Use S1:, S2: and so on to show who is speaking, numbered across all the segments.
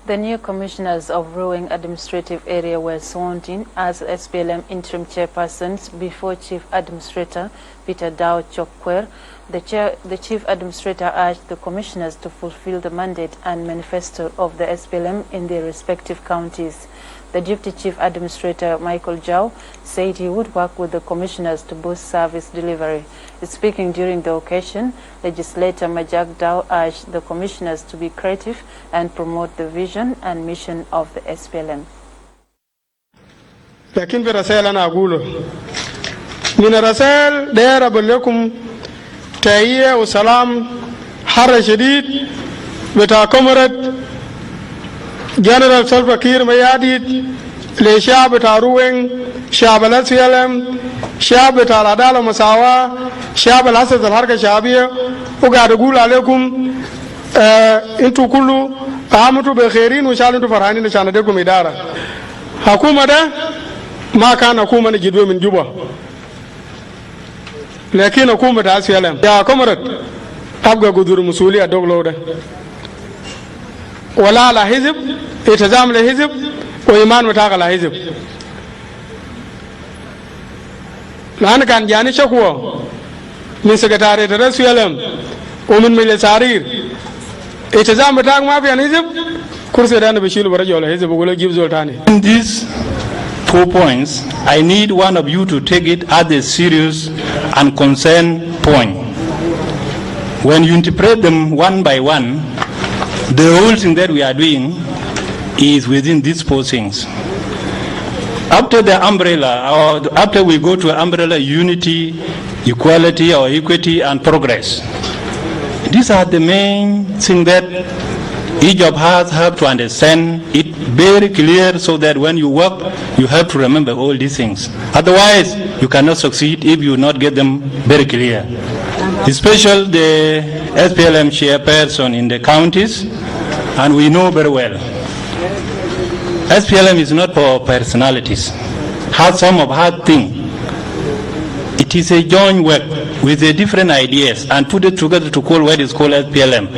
S1: The new commissioners of Ruweng Administrative Area were sworn in as SPLM interim chairpersons before Chief Administrator Peter Dao Chokwer. The Chief Administrator urged the commissioners to fulfill the mandate and manifesto of the SPLM in their respective counties. The Deputy Chief Administrator, Michael Jau, said he would work with the commissioners to boost service delivery. Speaking during the occasion, Legislator Majak Dao urged the commissioners to be creative and promote the vision and mission of the SPLM.
S2: لكن برسائل أنا أقوله من الرسائل داير أقول لكم تحية وسلام حر شديد بتاع كومرد جنرال سلفا كير مياديد لشعب بتاع روينغ شعب الSPLM شعب بتاع العدالة والمساواة شعب الأسد الحركة الشعبية وقاعد أقول عليكم انتوا كله عامتوا بخيرين وإن شاء الله انتوا فرحانين عشان نديكم إدارة. حكومة ده ما كان حكومة نجدوه من جوبا لكن حكومة SPLM يا كومرد أبقى قدر مسؤولية الدولة ده ولا على حزب التزام لحزب وإيمان متاق على حزب. لأن كان جاني شكوى من سكرتارية SPLM ومن ميليسارير التزام متاق ما في حزب كرسي دانا بشيل برجع على حزب وقول جيب زول تاني.
S3: In these 4 points, I need one of you to take it as a serious and concerned point. When you interpret them one by one, the whole thing that we are doing is within these 4 things. After the umbrella, or after we go to umbrella unity, equality or equity and progress, these are the main things that each of us have to understand it very clear so that when you work, you have to remember all these things. Otherwise, you cannot succeed if you not get them very clear. Especially the SPLM chairperson in the counties, and we know very well, SPLM is not for personalities. Has some of hard things. It is a joint work with the different ideas and put it together to call what is called SPLM.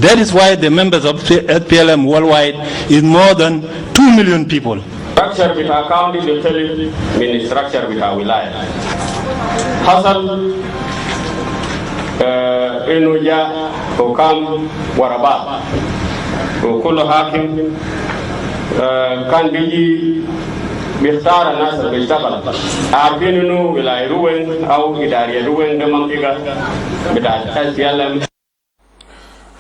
S3: That is why the members of SPLM worldwide is more than 2 million people.
S4: Structure with our county, they tell you, mean structure with our wilaya. Hassan Enuja, Okam, Waraba, Okulo Hakim, can be بيختار الناس اللي بيشتغل عارفين انه ولايه روين او اداريه روين ده منطقه بتاعت SPLM